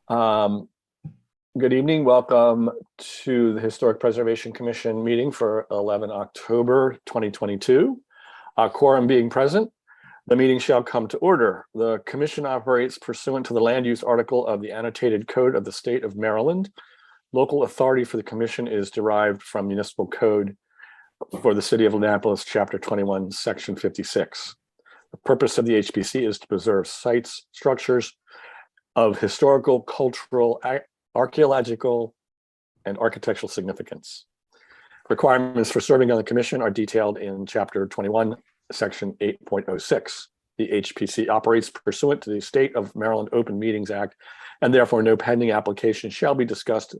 Um, Good evening. Welcome to the Historic Preservation Commission meeting for 11 October 2022. Quorum being present, the meeting shall come to order. The commission operates pursuant to the land use article of the annotated code of the state of Maryland. Local authority for the commission is derived from municipal code for the city of Annapolis, chapter 21, section 56. The purpose of the HPC is to preserve sites, structures of historical, cultural, archaeological, and architectural significance. Requirements for serving on the commission are detailed in chapter 21, section 8.06. The HPC operates pursuant to the State of Maryland Open Meetings Act, and therefore no pending application shall be discussed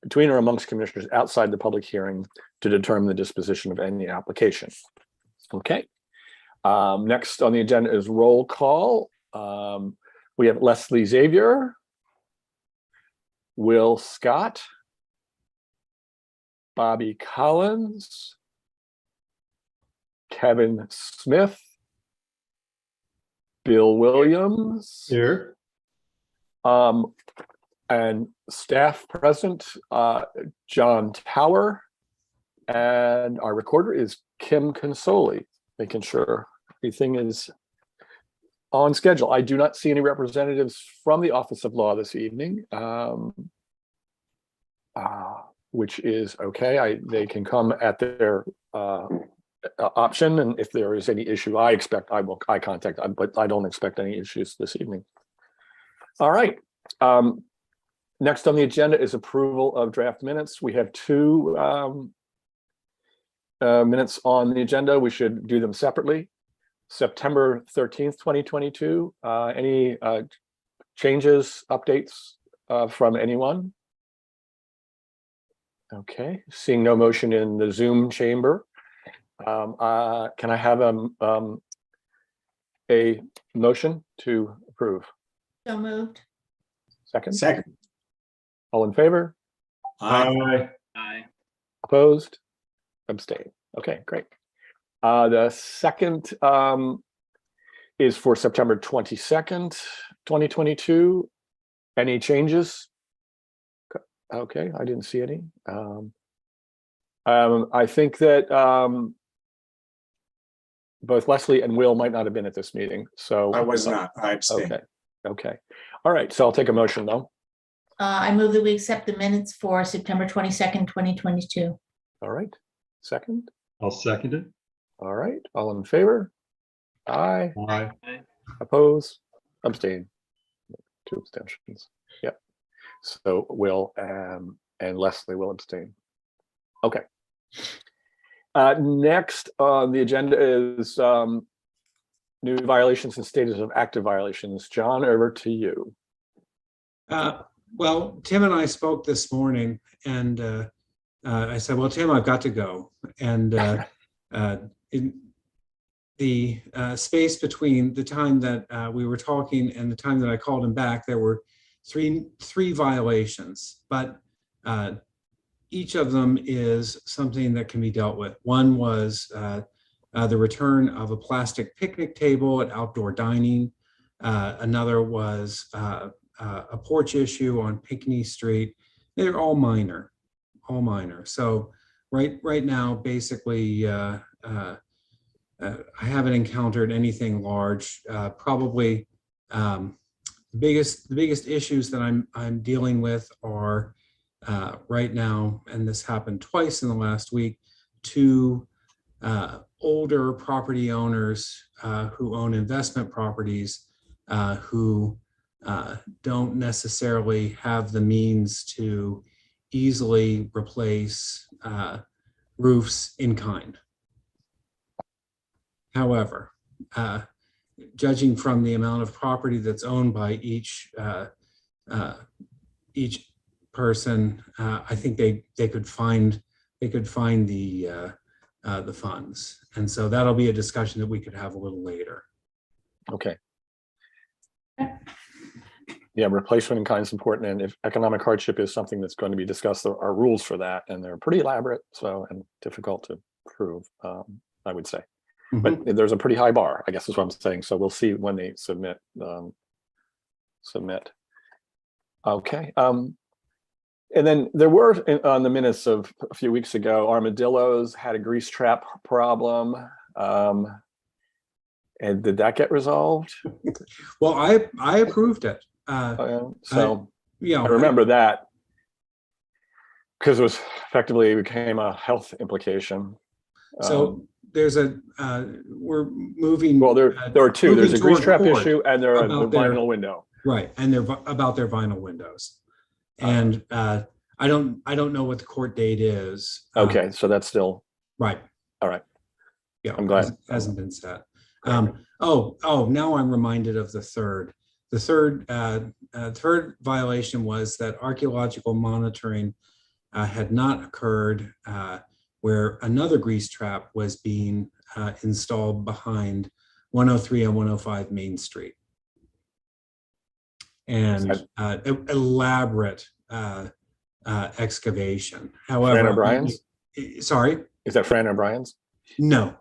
between or amongst commissioners outside the public hearing to determine the disposition of any application. Okay. Next on the agenda is roll call. We have Leslie Xavier, Will Scott, Bobby Collins, Kevin Smith, Bill Williams. Here. And staff present, John Tower, and our recorder is Kim Consoli, making sure everything is on schedule. I do not see any representatives from the Office of Law this evening, which is okay. They can come at their option, and if there is any issue, I contact them, but I don't expect any issues this evening. All right. Next on the agenda is approval of draft minutes. We have two minutes on the agenda. We should do them separately. September 13th, 2022. Any changes, updates from anyone? Okay, seeing no motion in the Zoom chamber. Can I have a motion to approve? So moved. Second. All in favor? Aye. Opposed? Abstain. Okay, great. The second is for September 22nd, 2022. Any changes? Okay, I didn't see any. I think that both Leslie and Will might not have been at this meeting, so I was not. I abstained. Okay. All right, so I'll take a motion though. I move that we accept the minutes for September 22nd, 2022. All right, second. I'll second it. All right, all in favor? Aye. Aye. Oppose? Abstain. 2 abstentions. Yep. So Will and Leslie will abstain. Okay. Next on the agenda is new violations and status of active violations. John, over to you. Well, Tim and I spoke this morning, and I said, well, Tim, I've got to go. And in the space between the time that we were talking and the time that I called him back, there were three violations, but each of them is something that can be dealt with. One was the return of a plastic picnic table at outdoor dining. Another was a porch issue on Pinckney Street. They're all minor. So right now, basically, I haven't encountered anything large. Probably the biggest issues that I'm dealing with are right now, and this happened twice in the last week, two older property owners who own investment properties who don't necessarily have the means to easily replace roofs in kind. However, judging from the amount of property that's owned by each person, I think they could find the funds, and so that'll be a discussion that we could have a little later. Okay. Yeah, replacement in kind is important, and if economic hardship is something that's going to be discussed, there are rules for that, and they're pretty elaborate, and difficult to prove, I would say. But there's a pretty high bar, I guess is what I'm saying. So we'll see when they submit. Okay. And then there were on the minutes of a few weeks ago, armadillos had a grease trap problem. And did that get resolved? Well, I approved it. So Yeah, I remember that because it was effectively became a health implication. So there's we're moving. Well, there are two. There's a grease trap court issue and there are the about their- vinyl window. Right, and they're about their vinyl windows. And I don't know what the court date is. Okay, so that's still Right. all right. Yeah, I'm glad. hasn't been set. Now I'm reminded of the third. The third violation was that archaeological monitoring had not occurred where another grease trap was being installed behind 103 and 105 Main Street. And elaborate Fran excavation. However, O'Brien's? Sorry? Is that Fran O'Brien's? No,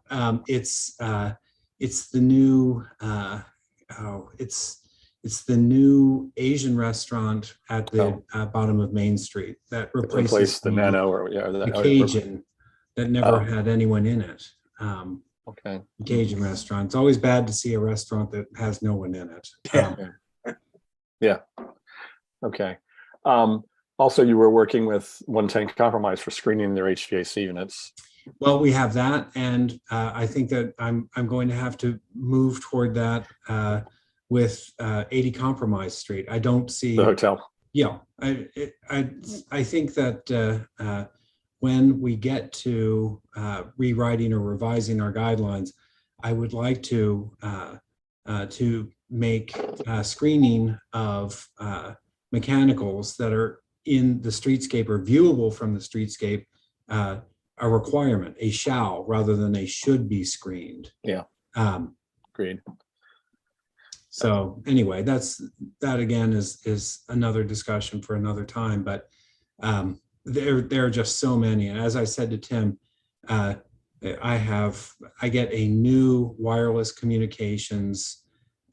it's the new it's the new Asian restaurant at the bottom of Main Street that replaces the Nano or the Cajun that never had anyone in it. Okay. Cajun restaurant. It's always bad to see a restaurant that has no one in it. Yeah. Okay. Also, you were working with 110 Compromise for screening their HVAC units. Well, we have that, and I think that I'm going to have to move toward that with 80 Compromise Street. I don't see The hotel. Yeah, I think that when we get to rewriting or revising our guidelines, I would like to make screening of mechanicals that are in the streetscape or viewable from the streetscape a requirement, a shall rather than a should be screened. Yeah. Agreed. So anyway, that again is another discussion for another time, but there are just so many. And as I said to Tim, I get a new wireless communications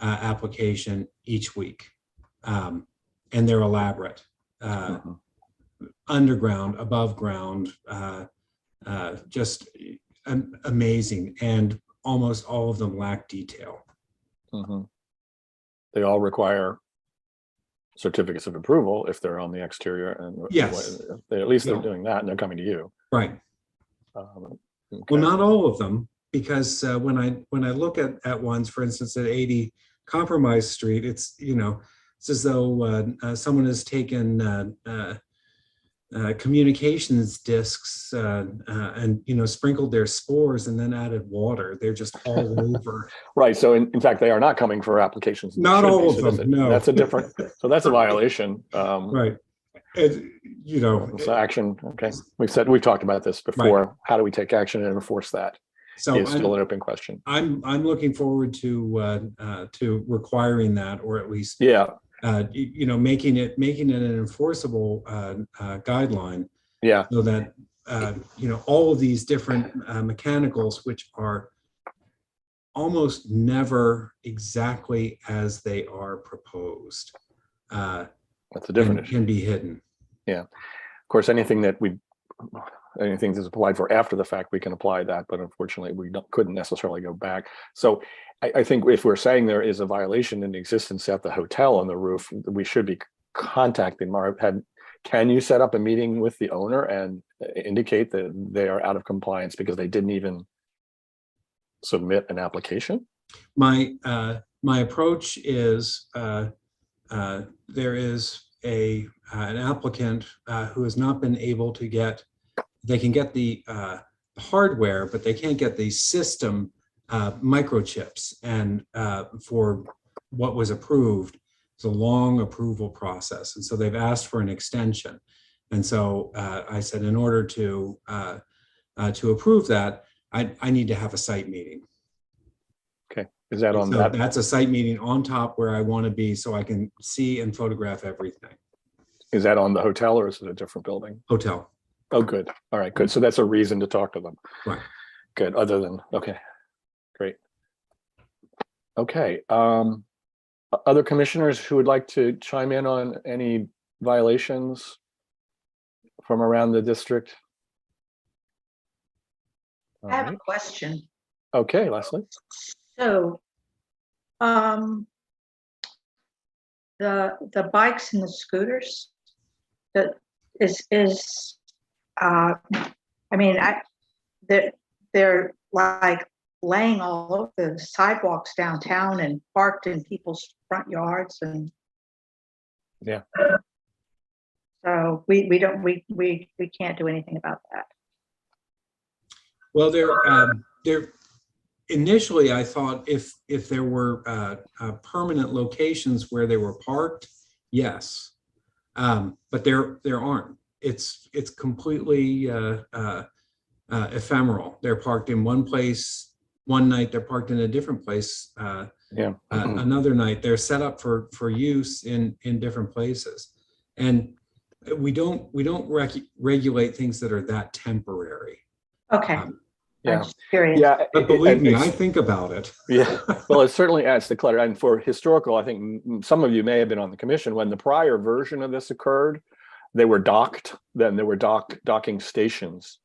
application each week, and they're elaborate, underground, above ground, just amazing, and almost all of them lack detail. They all require certificates of approval if they're on the exterior, and Yes, at least they're doing that, and they're coming to you. right. Okay. Well, not all of them, because when I look at ones, for instance, at 80 Compromise Street, it's it's as though someone has taken communications discs and sprinkled their spores and then added water. They're just all over. Right. So in fact, they are not coming for applications. Not all of them. No, that's a different. So that's a violation. Right. It's action. Okay. We've talked about this before. Right. How do we take action and enforce that? So it's still an open question. I'm looking forward to requiring that, or at least making it an enforceable guideline. Yeah. So that all of these different mechanicals, which are almost never exactly as they are proposed. That's a different issue. Can be hidden. Yeah. Of course, anything that's applied for after the fact, we can apply that, but unfortunately, we couldn't necessarily go back. So I think if we're saying there is a violation in existence at the hotel on the roof, we should be contacting Marv. Can you set up a meeting with the owner and indicate that they are out of compliance because they didn't even submit an application? My approach is there is an applicant who has not been able to get. They can get the hardware, but they can't get the system microchips. And for what was approved, it's a long approval process. And so they've asked for an extension. And so I said, in order to approve that, I need to have a site meeting. Okay. Is that on so that? That's a site meeting on top where I want to be so I can see and photograph everything. Is that on the hotel or is it a different building? Hotel. Oh, good. All right, good. So that's a reason to talk to them. Right. Good. Other than, okay, great. Okay. Other commissioners who would like to chime in on any violations from around the district? All I have a right. question. Okay, Leslie. So, the bikes and the scooters, that I mean, they're like laying all over the sidewalks downtown and parked in people's front yards, and Yeah. so we can't do anything about that. Well, there. Initially, I thought if there were permanent locations where they were parked, yes, but there aren't. It's completely ephemeral. They're parked in one place one night. They're parked in a different place. Yeah. Another night they're set up for use in different places, and we don't regulate things that are that temporary. Okay, Yeah. I'm just curious. Yeah. But believe and me, it's- I think about it. Yeah, well, it certainly adds to clutter. And for historical, I think some of you may have been on the commission when the prior version of this occurred. They were docked. Then there were docking stations,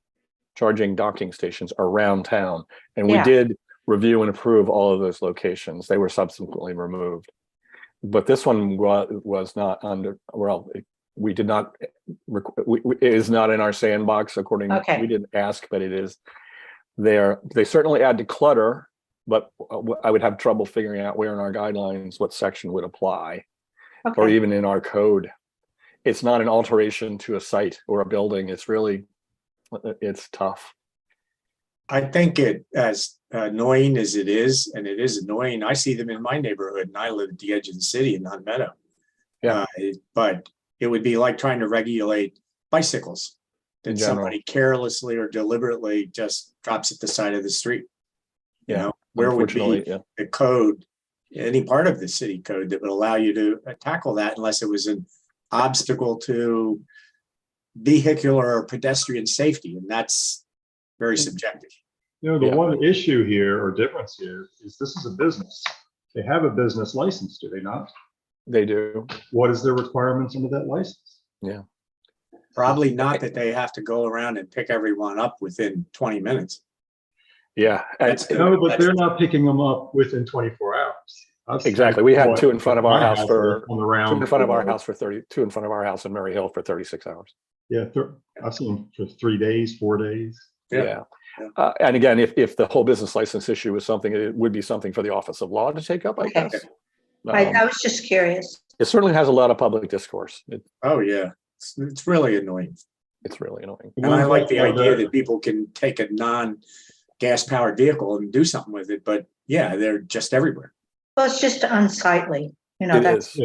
charging docking stations around town, and we Yeah. did review and approve all of those locations. They were subsequently removed, but this one was not under. Well, we did not. It is not in our sandbox. According, Okay. we didn't ask, but it is. They certainly add to clutter, but I would have trouble figuring out where in our guidelines what section would apply, or Okay. even in our code. It's not an alteration to a site or a building. It's tough. I think it, as annoying as it is, and it is annoying, I see them in my neighborhood, and I live at the edge of the city in Hunt Meadow. Yeah. But it would be like trying to regulate bicycles In that general. somebody carelessly or deliberately just drops at the side of the street. You Yeah, know, where would Unfortunately, be yeah. the code, any part of the city code that would allow you to tackle that unless it was an obstacle to vehicular or pedestrian safety, and that's very subjective. You know, the Yeah. one issue here or difference here is this is a business. They have a business license, do they not? They do. What is their requirements under that license? Probably not that they have to go around and pick everyone up within 20 minutes. Yeah, and That's No, but they're not picking them up within 24 hours. I've seen exactly. We had what two in front of our my house house for on the round two in front of our for- house for 30. Two in front of our house in Murray Hill for 36 hours. Yeah, I've seen them for 3 days, 4 days. Yeah. Yeah. And again, if the whole business license issue was something, it would be something for the Office of Law to take up, I Okay. guess. I was just curious. It certainly has a lot of public discourse. Oh, yeah. It's really annoying. It's really annoying. And I like the ones idea that- that people can take a non-gas powered vehicle and do something with it, but yeah, they're just everywhere. Well, it's just unsightly, you know, It that's, is.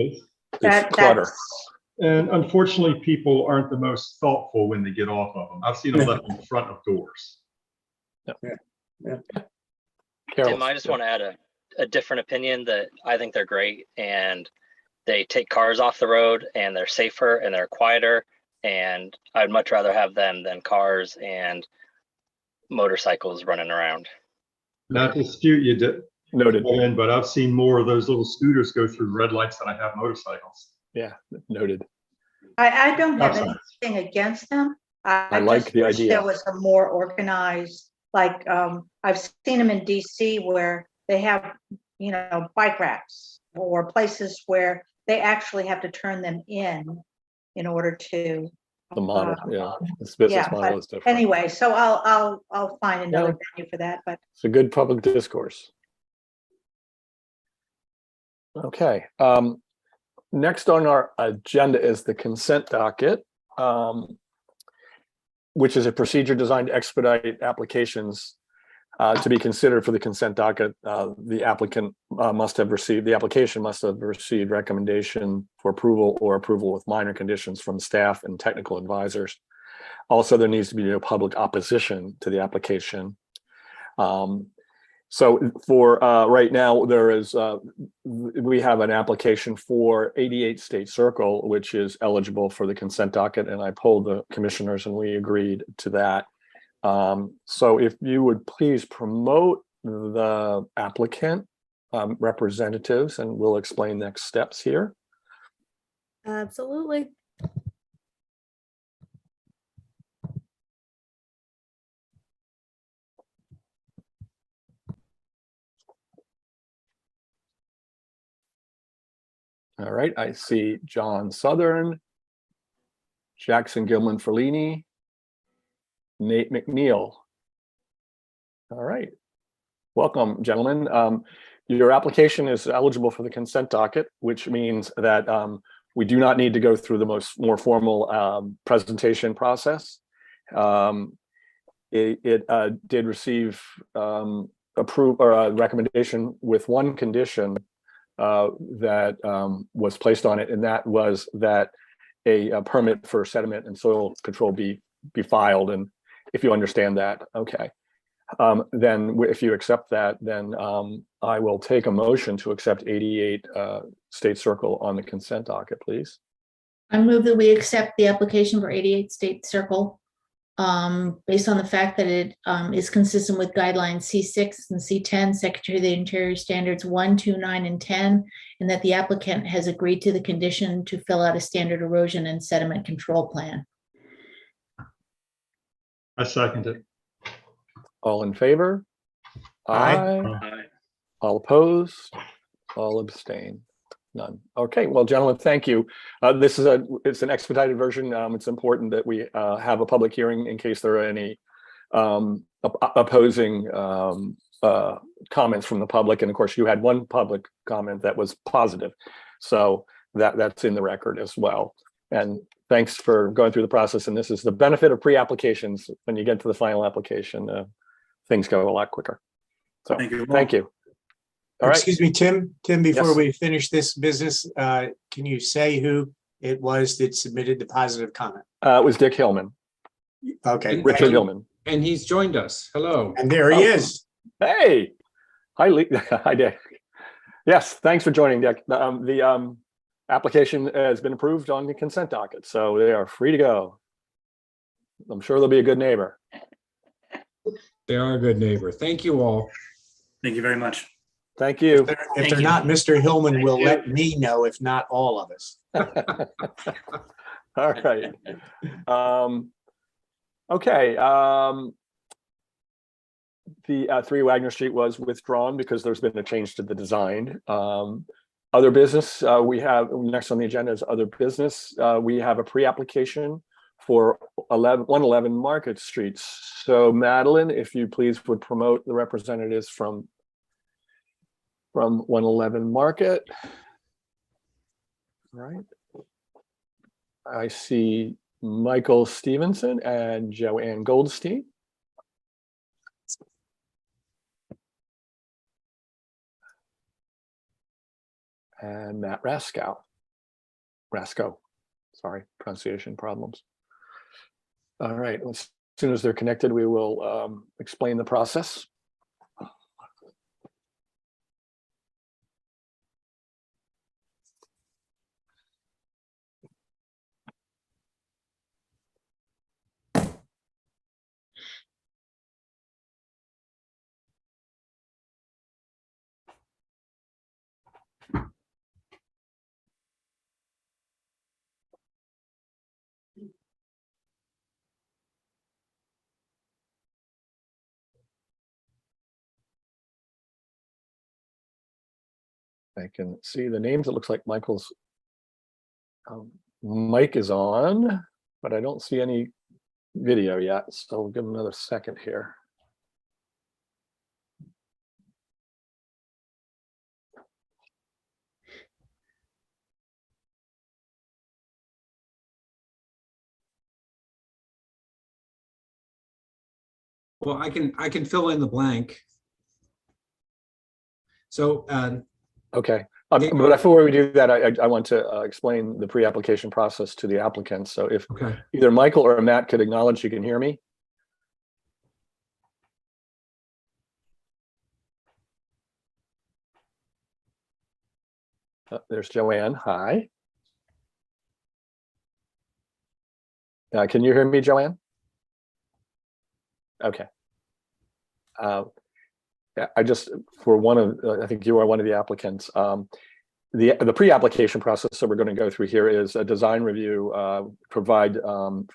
Yes. It's clutter. And unfortunately, people aren't the most thoughtful when they get off of them. I've seen them left in front of doors. Tim, I just want to add a different opinion that I think they're great and they take cars off the road and they're safer and they're quieter. And I'd much rather have them than cars and motorcycles running around. Not to dispute you, Noted. but I've seen more of those little scooters go through red lights than I have motorcycles. Yeah, noted. I don't have Awesome. anything against them. I like just the wish idea. There was a more organized, like, I've seen them in DC where they have, you know, bike racks or places where they actually have to turn them in order to. The model, yeah. This business Yeah, model but is different. anyway, so I'll find another venue for that, but It's a good public discourse. Okay. Next on our agenda is the consent docket, which is a procedure designed to expedite applications to be considered for the consent docket. The application must have received recommendation for approval or approval with minor conditions from staff and technical advisors. Also, there needs to be no public opposition to the application. So for right now, we have an application for 88 State Circle, which is eligible for the consent docket, and I polled the commissioners and we agreed to that. So if you would please promote the applicant representatives, and we'll explain next steps here. Absolutely. All right, I see John Southern, Jackson Gilman Ferlini, Nate McNeil. All right, welcome, gentlemen. Your application is eligible for the consent docket, which means that we do not need to go through the more formal presentation process. It did receive a recommendation with one condition that was placed on it, and that was that a permit for sediment and soil control be filed. And if you understand that, okay. Then if you accept that, then I will take a motion to accept 88 State Circle on the consent docket, please. I move that we accept the application for 88 State Circle based on the fact that it is consistent with guidelines C6 and C10, Secretary of the Interior Standards 1, 2, 9, and 10, and that the applicant has agreed to the condition to fill out a standard erosion and sediment control plan. I second it. All in favor? Aye. All opposed? All abstain? None. Okay, well, gentlemen, thank you. It's an expedited version. It's important that we have a public hearing in case there are any opposing comments from the public. And of course, you had one public comment that was positive. So that's in the record as well. And thanks for going through the process. And this is the benefit of pre-applications. When you get to the final application, things go a lot quicker. So thank you. All right. Excuse me, Tim, before Yes. we finish this business, can you say who it was that submitted the positive comment? It was Dick Hillman, Okay. Richard Hillman. And he's joined us. Hello. And there he is. Hey, hi, hi, Dick. Yes, thanks for joining, Dick. The application has been approved on the consent docket, so they are free to go. I'm sure they'll be a good neighbor. They are a good neighbor. Thank you all. Thank you very much. Thank you. If they're not, Mr. Hillman will let me know, if not all of us. All right. Okay. The 3 Wagner Street was withdrawn because there's been a change to the design. Other business, we have next on the agenda is other business. We have a pre-application for 111 Market Street. So Madeline, if you please would promote the representatives from 111 Market. All right. I see Michael Stevenson and Joanne Goldstein. And Matt Raskow. Sorry, pronunciation problems. All right, as soon as they're connected, we will explain the process. I can see the names. It looks like Michael's mic is on, but I don't see any video yet. So we'll give him another second here. Well, I can fill in the blank. So Okay, but before we do that, I want to explain the pre-application process to the applicant. So if okay. either Michael or Matt could acknowledge you can hear me. There's Joanne. Hi. Can you hear me, Joanne? Okay. I just, for one of, I think you are one of the applicants. The pre-application process that we're going to go through here is a design review, provide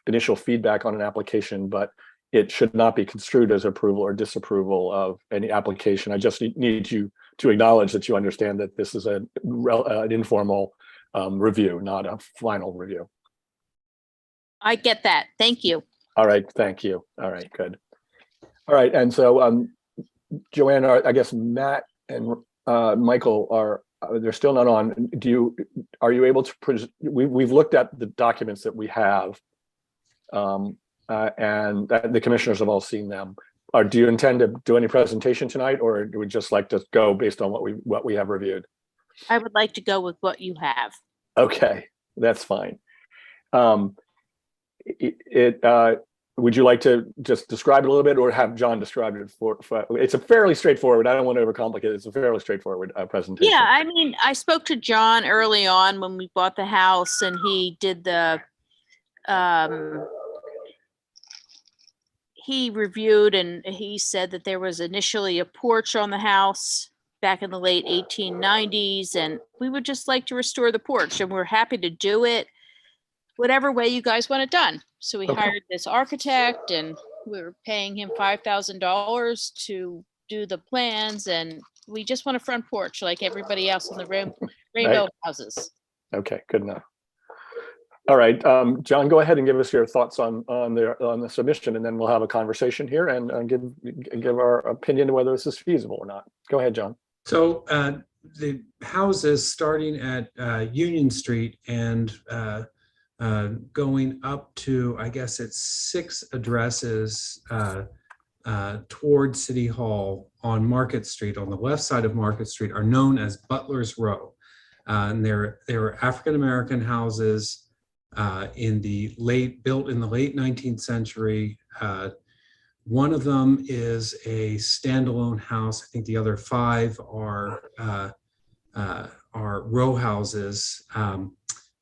initial feedback on an application, but it should not be construed as approval or disapproval of any application. I just need you to acknowledge that you understand that this is an informal review, not a final review. I get that. Thank you. All right, thank you. All right, good. All right, and so Joanne, I guess Matt and Michael are they're still not on. Are you able to we've looked at the documents that we have, and the commissioners have all seen them. Do you intend to do any presentation tonight, or do we just like to go based on what we have reviewed? I would like to go with what you have. Okay, that's fine. Would you like to just describe it a little bit, or have John describe it for it's a fairly straightforward, I don't want to overcomplicate it. It's a fairly straightforward presentation. Yeah, I mean, I spoke to John early on when we bought the house, and he did the, he reviewed, and he said that there was initially a porch on the house back in the late 1890s, and we would just like to restore the porch, and we're happy to do it whatever way you guys want it done. So we hired this architect, and we were paying him $5,000 to do the plans, and we just want a front porch like everybody else in the rainbow houses. Okay, good enough. All right, John, go ahead and give us your thoughts on the submission, and then we'll have a conversation here and give our opinion whether this is feasible or not. Go ahead, John. So the houses starting at Union Street and going up to, I guess it's 6 addresses toward City Hall on Market Street, on the left side of Market Street, are known as Butler's Row. And they were African-American houses built in the late 19th century. One of them is a standalone house. I think the other 5 are row houses.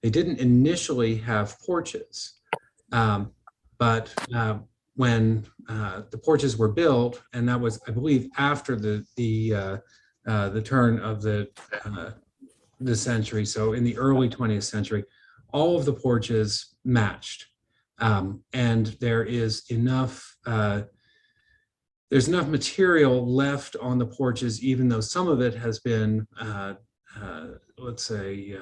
They didn't initially have porches, but when the porches were built, and that was, I believe, after the turn of the century, so in the early 20th century, all of the porches matched, and there's enough material left on the porches, even though some of it has been, let's say,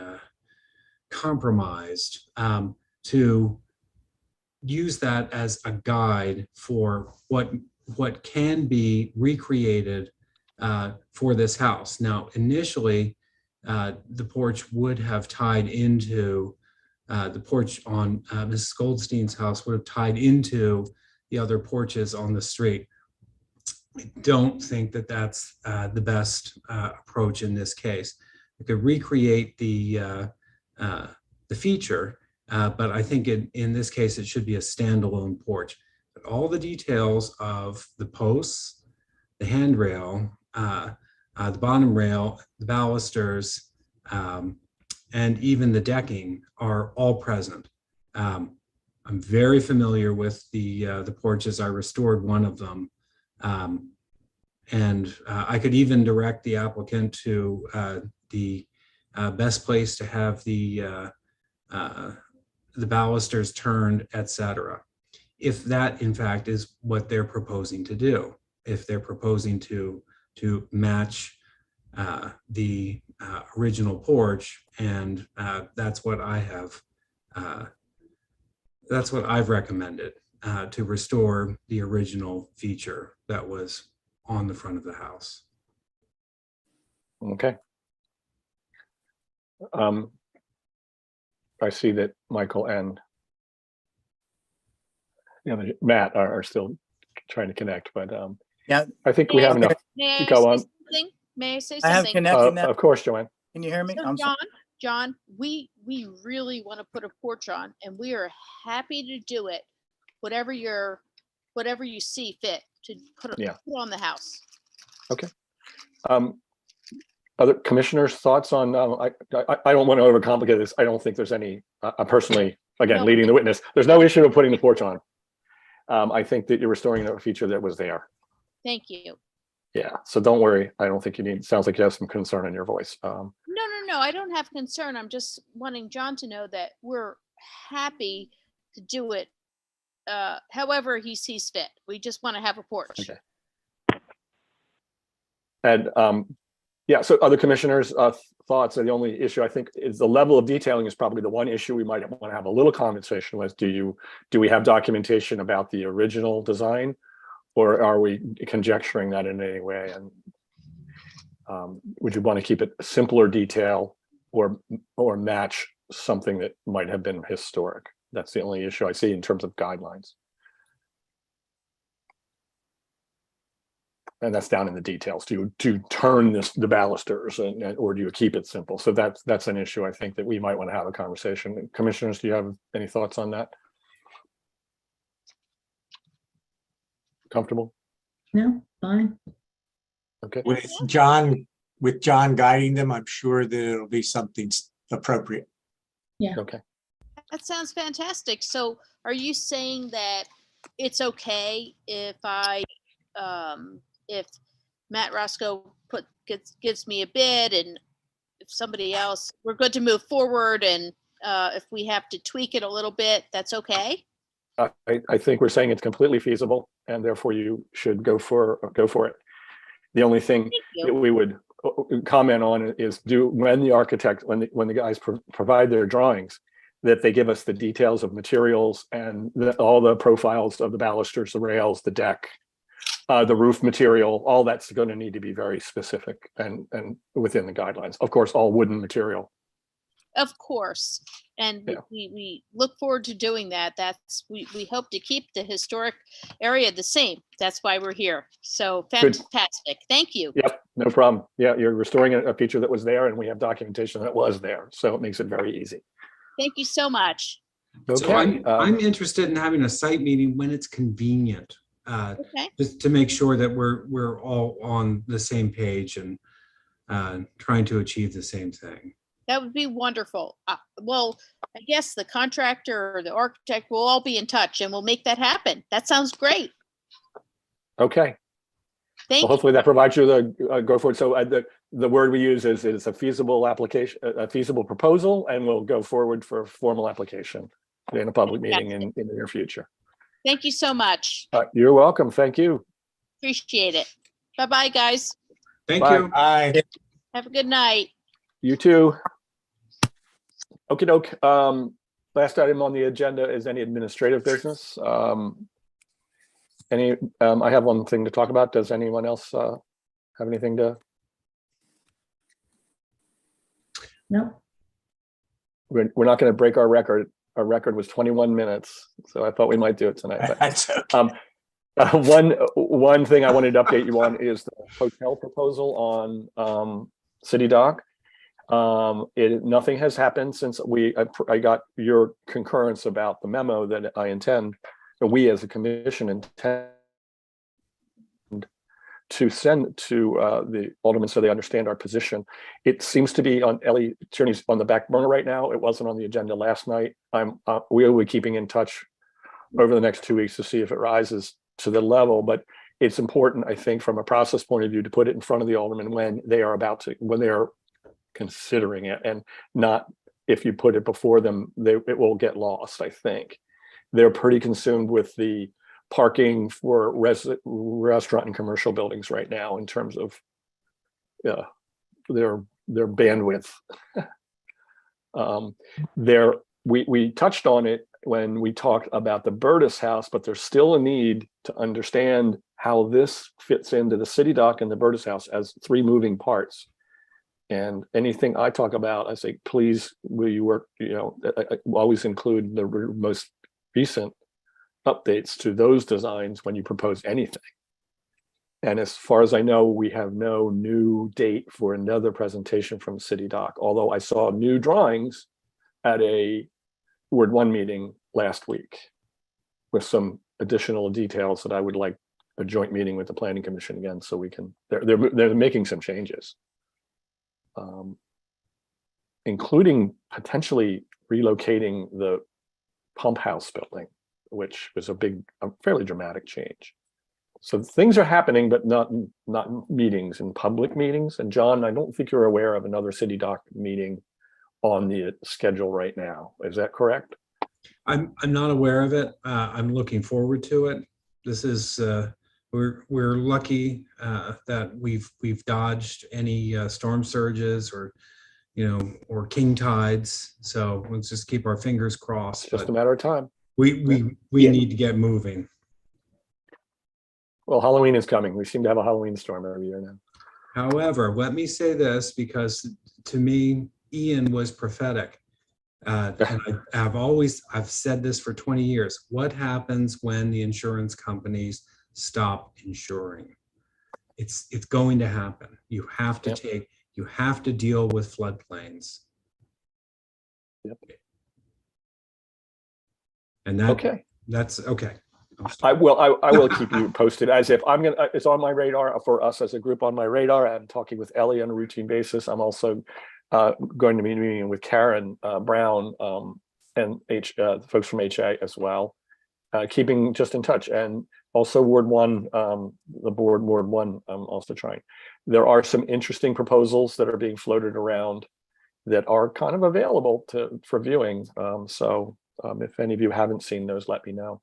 compromised, to use that as a guide for what can be recreated for this house. Now, initially, the porch would have tied into the porch on Mrs. Goldstein's house would have tied into the other porches on the street. I don't think that that's the best approach in this case. We could recreate the feature, but I think in this case it should be a standalone porch. But all the details of the posts, the handrail, the bottom rail, the balusters, and even the decking are all present. I'm very familiar with the porches. I restored one of them, and I could even direct the applicant to the best place to have the balusters turned, etc. If that, in fact, is what they're proposing to do, if they're proposing to match the original porch, and that's what I have. That's what I've recommended, to restore the original feature that was on the front of the house. Okay. I see that Michael and Matt are still trying to connect, but Yeah. I think we have enough to go on. May I say I have something? connected now. Of course, Joanne. Can you hear me? So I'm sorry. John, we really want to put a porch on, and we are happy to do it, whatever you see fit to put on the house. Okay. Other commissioners' thoughts on? I don't want to overcomplicate this. I don't think there's any. Personally, again, leading the witness, there's no issue of putting the porch on. I think that you're restoring a feature that was there. Thank you. Yeah. So don't worry. I don't think you need. Sounds like you have some concern in your voice. No, I don't have concern. I'm just wanting John to know that we're happy to do it however he sees fit. We just want to have a porch. Okay. And Yeah, so other commissioners' thoughts, the only issue I think is the level of detailing is probably the one issue we might want to have a little conversation with. Do we have documentation about the original design, or are we conjecturing that in any way? And would you want to keep it simpler detail or match something that might have been historic? That's the only issue I see in terms of guidelines. And that's down in the details. Do you turn the balusters, or do you keep it simple? So that's an issue I think that we might want to have a conversation. Commissioners, do you have any thoughts on that? Comfortable? No, fine. Okay. With John guiding them, I'm sure that it'll be something appropriate. Okay. That sounds fantastic. So are you saying that it's okay if if Matt Roscoe gives me a bid, and if somebody else, we're good to move forward, and if we have to tweak it a little bit, that's okay? I think we're saying it's completely feasible, and therefore you should go for it. The only thing that we would comment on is when the guys provide their drawings, that they give us the details of materials and all the profiles of the balusters, the rails, the deck, the roof material. All that's going to need to be very specific and within the guidelines. Of course, all wooden material. Of course. And Yeah. we look forward to doing that. We hope to keep the historic area the same. That's why we're here. So fantastic. Thank you. Yep, no problem. Yeah, you're restoring a feature that was there, and we have documentation that was there. So it makes it very easy. Thank you so much. Okay. So I'm interested in having a site meeting when it's convenient, Okay. just to make sure that we're all on the same page and trying to achieve the same thing. That would be wonderful. Well, I guess the contractor or the architect will all be in touch, and we'll make that happen. That sounds great. Okay. Thank Well, hopefully that provides you the go forward. So the word we use is it's a feasible application, a feasible proposal, and we'll go forward for formal application in a public meeting in the near future. Thank you so much. You're welcome. Thank you. Appreciate it. Bye-bye, guys. Thank Bye. you. Bye. Have a good night. You too. Okie doke. Last item on the agenda is any administrative business. I have one thing to talk about. Does anyone else have anything to? No. We're not going to break our record. Our record was 21 minutes, so I thought we might do it tonight. But That's okay. one thing I wanted to update you on is the hotel proposal on City Dock. Nothing has happened since I got your concurrence about the memo that we as a commission intend to send to the aldermen so they understand our position. It seems to be on Ellie Tierney's on the back burner right now. It wasn't on the agenda last night. We will be keeping in touch over the next 2 weeks to see if it rises to the level, but it's important, I think, from a process point of view, to put it in front of the aldermen when they are considering it, and not if you put it before them, it will get lost. I think they're pretty consumed with the parking for restaurant and commercial buildings right now in terms of their bandwidth. We touched on it when we talked about the Burtis house, but there's still a need to understand how this fits into the City Dock and the Burtis house as three moving parts. And anything I talk about, I say, please, will you work, I always include the most recent updates to those designs when you propose anything. And as far as I know, we have no new date for another presentation from City Dock, although I saw new drawings at a Ward 1 meeting last week with some additional details that I would like a joint meeting with the Planning Commission again, so we can, they're making some changes. Including potentially relocating the pump house building, which was a fairly dramatic change. So things are happening, but not meetings and public meetings. And John, I don't think you're aware of another City Dock meeting on the schedule right now. Is that correct? I'm not aware of it. I'm looking forward to it. This is we're lucky that we've dodged any storm surges or or king tides. So let's just keep our fingers crossed. It's just a But matter of time. we Yeah. need to get moving. Well, Halloween is coming. We seem to have a Halloween storm every year now. However, let me say this, because to me, Ian was prophetic. And I've said this for 20 years. What happens when the insurance companies stop insuring? It's going to happen. You have to Yep. you have to deal with floodplains. Yep. And that's okay. I will keep you posted, as if it's on my radar for us as a group, on my radar. I'm talking with Ellie on a routine basis. I'm also going to be meeting with Karen Brown and folks from HA as well, keeping just in touch. And also Ward 1, the board, Ward 1, I'm also trying. There are some interesting proposals that are being floated around that are kind of available for viewing. So if any of you haven't seen those, let me know.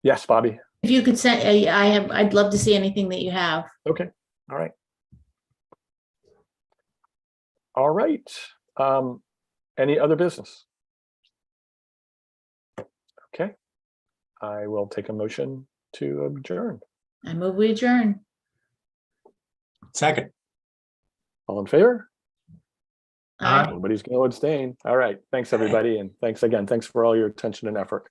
Yes, Bobby. If you could say, I'd love to see anything that you have. Okay. All right. All right. Any other business? Okay. I will take a motion to adjourn. I move we adjourn. Second. All in favor? Aye. Nobody's going to abstain. All right. Thanks, everybody. And thanks again. Thanks for all your attention and effort.